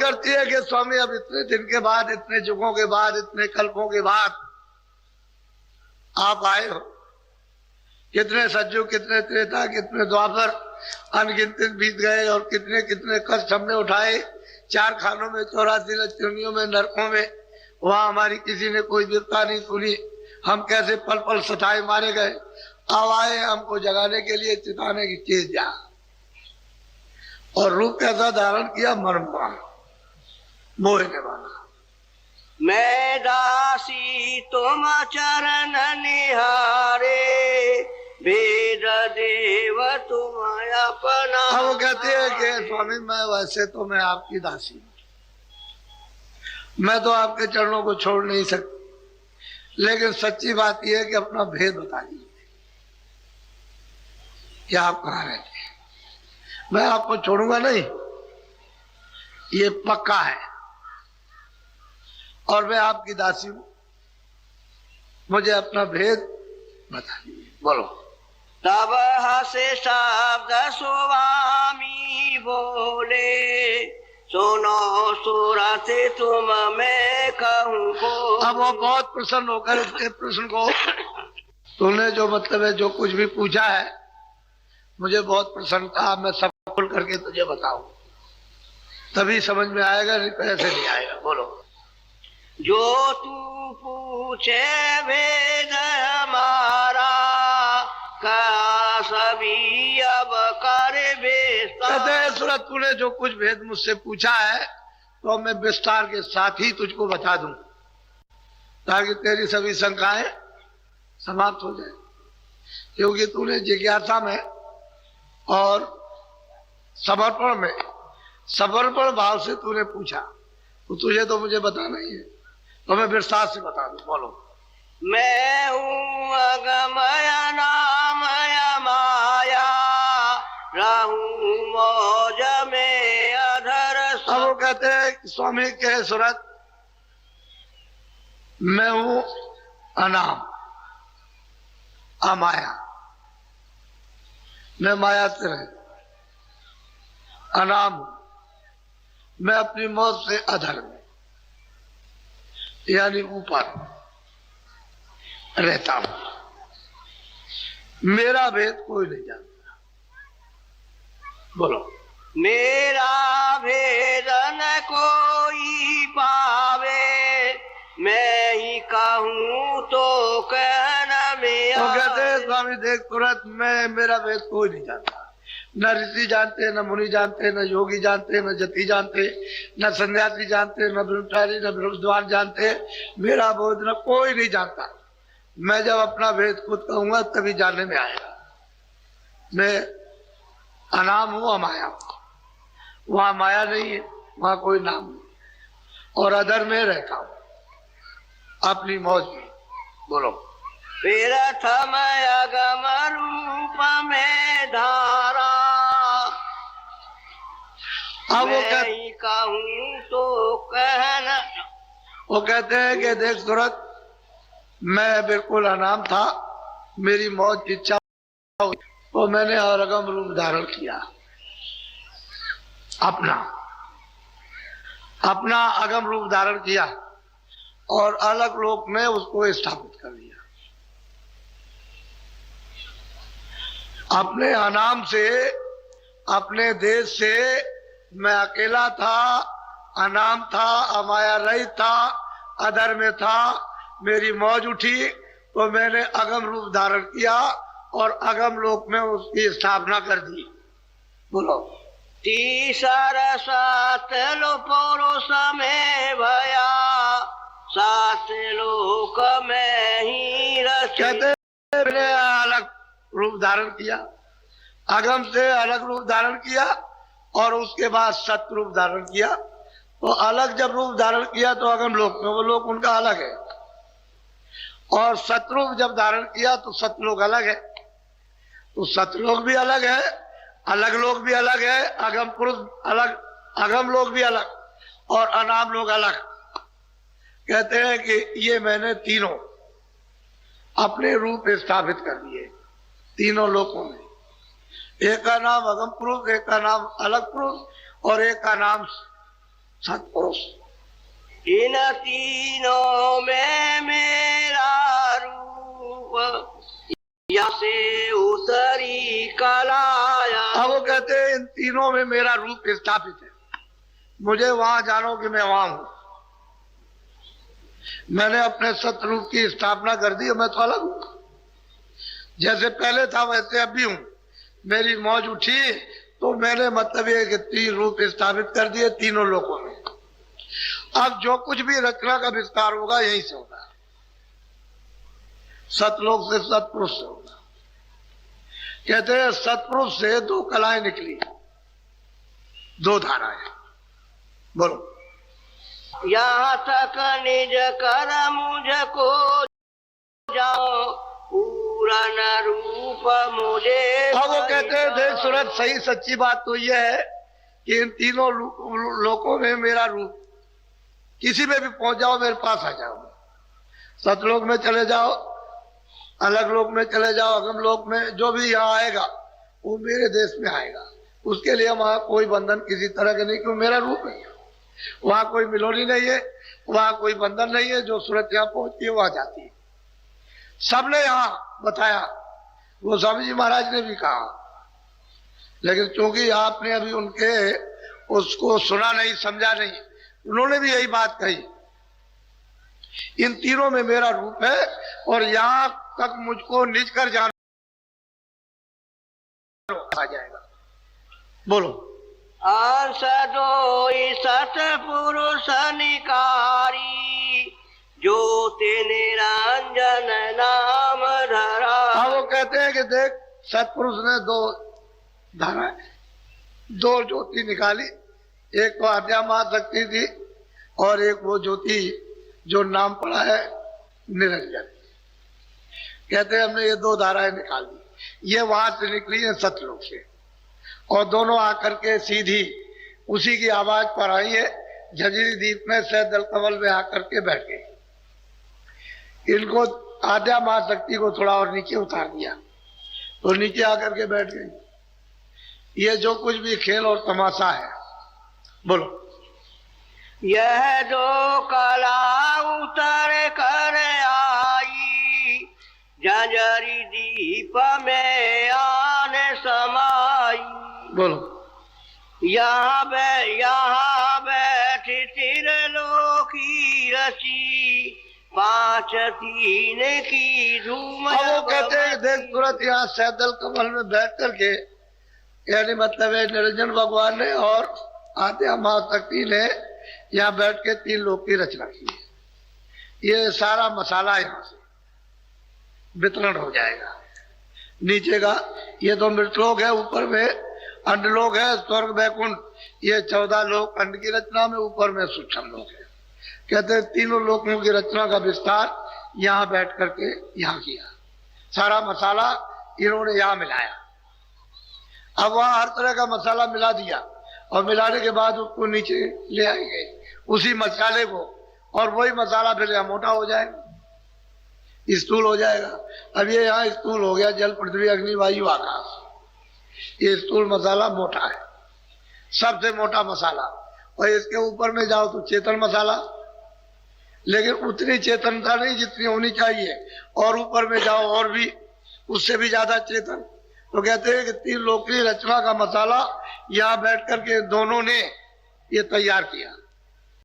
करती है कि स्वामी अब इतने दिन के बाद, इतने युगों के बाद, इतने कल्पों के बाद आप आए हो। कितने सज्जु, कितने त्रेता, कितने द्वापर अनगिनत बीत गए और कितने कितने कष्ट हमने उठाए, 4 खानों में, 84 लचुनियों में, नरकों में। वहां हमारी किसी ने कोई वीरता नहीं सुनी, हम कैसे पल पल सताए मारे गए। अब आए हमको जगाने के लिए, चिताने की चीज जा। और रूप कैसा धारण किया? मर्मा मोहने वाला। मैं दासी तुम चरण निहारे, वेद देव तुम अपना। अब वो कहते हैं कि स्वामी मैं वैसे तो मैं आपकी दासी हूं, मैं तो आपके चरणों को छोड़ नहीं सकती, लेकिन सच्ची बात यह है कि अपना भेद बता दीजिए कि आप कहाँ रहते हैं। मैं आपको छोड़ूंगा नहीं, ये पक्का है, और मैं आपकी दासी हूं, मुझे अपना भेद बता दीजिए। बोलो। तब हसे शब्द स्वामी बोले, सुनो सूरत तुम मैं कहूँ को। अब वो बहुत प्रसन्न होकर उसके प्रश्न को, तूने जो मतलब है जो कुछ भी पूछा है मुझे बहुत प्रसन्नता, मैं सब खोल करके तुझे बताऊं, तभी समझ में आएगा, नहीं तो ऐसे नहीं आएगा। बोलो। जो तू पूछे वेद हमारा, का सभी अब कर विस्तार। सूरत तूने जो कुछ भेद मुझसे पूछा है तो मैं विस्तार के साथ ही तुझको बता दूं, ताकि तेरी सभी शंकाएं समाप्त हो जाए। क्योंकि तूने जिज्ञासा में और समर्पण भाव से तूने पूछा, तो तुझे तो मुझे बताना ही है, तो मैं विस्तार से बता दूं। बोलो। मैं हूँ अगमय नामय माया, रहूं मौज में अधर। अब वो कहते हैं स्वामी के सूरत, मैं हूं अनाम अमाया, मैं माया से रह, अनाम हूं, मैं अपनी मौत से अधर में यानी ऊपर रहता हूं, मेरा भेद कोई नहीं जानता। बोलो। मेरा भेद न कोई पावे, मैं ही कहूँ तो कहना में। तो कहते हैं स्वामी देख तुरंत, मैं मेरा भेद कोई नहीं जानता, न ऋषि जानते, न मुनि जानते, न योगी जानते, न जति जानते, न सन्यासी जानते, न ब्रह्मचारी, न ब्रह्मद्वार जानते, मेरा बोध न कोई नहीं जानता। मैं जब अपना भेद खुद कहूंगा तभी जानने में आएगा। मैं अनाम हूं, अमाया हूं, वहां माया नहीं है, वहां कोई नाम नहीं, और अधर में रहता हूं अपनी मौज में। बोलो। प्रथम अगम रूप में धारा, अब वो कहूँ तो कहना। वो कहते हैं कि देख सूरत, मैं बिल्कुल अनाम था, मेरी मौत की इच्छा हुई तो मैंने अगम रूप धारण किया, अपना अगम रूप धारण किया और अलग लोक में उसको स्थापित कर दिया। अपने अनाम से, अपने देश से मैं अकेला था, अनाम था, अमाया रहित था, अधर में था, मेरी मौज उठी तो मैंने अगम रूप धारण किया और अगम लोक में उसकी स्थापना कर दी। बोलो। तीसर सात लो पुरुष में भया, 7 लोक में ही रच। कहते मैंने अलग रूप धारण किया, अगम से अलग रूप धारण किया और उसके बाद सत रूप धारण किया। तो अलग जब रूप धारण किया तो अगम लोक में, वो लोक उनका अलग है, और सतरूप जब धारण किया तो सतलोक अलग है। तो सतलोक भी अलग है, अलग लोक भी अलग है, अगम पुरुष अलग, अगम लोक भी अलग और अनाम लोक अलग। कहते हैं कि ये मैंने तीनों अपने रूप स्थापित कर दिए तीनों लोकों में। एक का नाम अगम पुरुष, एक का नाम अलग पुरुष और एक का नाम सत्पुरुष। इन तीनों में मेरा रूप या से उतरी कलाया। अब वो कहते हैं इन तीनों में मेरा रूप स्थापित है, मुझे वहां जानो कि मैं वहां हूं। मैंने अपने सतरूप की स्थापना कर दी, मैं तो अलग हूं, जैसे पहले था वैसे अब भी हूं। मेरी मौज उठी तो मैंने मतलब ये कि 3 रूप स्थापित कर दिए तीनों लोगों में। अब जो कुछ भी रचना का विस्तार होगा यहीं से होगा, सतलोक से सतपुरुष से होगा। कहते हैं सतपुरुष से 2 कलाएं निकली, 2 धाराएं। बोलो। यहाँ तक निज कर मुझको जाओ पूरन रूप मुझे। अब वो कहते हैं देख सूरत, सही सच्ची बात तो यह है कि इन तीनों लोकों में मेरा रूप, किसी में भी पहुंच जाओ मेरे पास आ जाओ। सतलोक में चले जाओ, अलग लोक में चले जाओ, अगम लोक में, जो भी यहाँ आएगा वो मेरे देश में आएगा। उसके लिए वहां कोई बंधन किसी तरह के नहीं, क्यों मेरा रूप है। वहां कोई मिलोनी नहीं है, वहां कोई बंधन नहीं है। जो सूरत यहाँ पहुंचती है वहां जाती है। सबने यहाँ बताया, गोस्वामी जी महाराज ने भी कहा, लेकिन चूंकि आपने अभी उनके उसको सुना नहीं, समझा नहीं, उन्होंने भी यही बात कही, इन तीनों में मेरा रूप है और यहाँ तक मुझको निज कर जाना आ जाएगा। बोलो। अंश दोई सतपुरुष निकारी ज्योति निरंजन नाम धरा। हाँ, वो कहते हैं कि देख सतपुरुष ने 2 धाराएं, 2 ज्योति निकाली। एक तो आद्या महाशक्ति थी और एक वो ज्योति जो नाम पड़ा है निरंजन। कहते हैं हमने ये 2 धाराएं निकाल दी, ये वहां से निकली है सतलोक से, और दोनों आकर के सीधी उसी की आवाज पर आई है। झंझरी द्वीप में सैदल कमल में आकर के बैठ गई। इनको आद्या महाशक्ति को थोड़ा और नीचे उतार दिया तो नीचे आकर के बैठ गई। ये जो कुछ भी खेल और तमाशा है। बोलो। यह 2 कला उतर कर आई झंझरी दीप में आने समाई। बोलो। यहाँ बैठी त्रिलोकी रची 5 तीन की धूम। अब वो कहते हैं देख तुरंत यहाँ सैदल कमल में बैठ करके, यानी मतलब है निरंजन भगवान ने और आद्या महाशक्ति ने यहाँ बैठ के 3 लोक की रचना की है। ये सारा मसाला यहाँ से वितरण हो जाएगा। नीचे का ये 2 मृतलोक है, ऊपर में अंडलोक है, स्वर्ग वैकुंठ, ये 14 लोक अंड की रचना में, ऊपर में सूक्ष्म लोक है। कहते हैं तीनों लोकों की रचना का विस्तार यहाँ बैठ करके यहाँ किया। सारा मसाला इन्होंने यहाँ मिलाया। अब वहां हर तरह का मसाला मिला दिया और मिलाने के बाद उसको नीचे ले आई गई उसी मसाले को, और वही मसाला फिर यहाँ मोटा हो जाएगा, स्थूल हो जाएगा। अब ये यहाँ स्थूल हो गया, जल पृथ्वी अग्नि वायु आकाश, ये स्थूल मसाला मोटा है, सबसे मोटा मसाला। और इसके ऊपर में जाओ तो चेतन मसाला, लेकिन उतनी चेतनता नहीं जितनी होनी चाहिए, और ऊपर में जाओ और भी उससे भी ज्यादा चेतन। तो कहते हैं कि 3 लोक की रचना का मसाला यहाँ बैठ करके दोनों ने ये तैयार किया।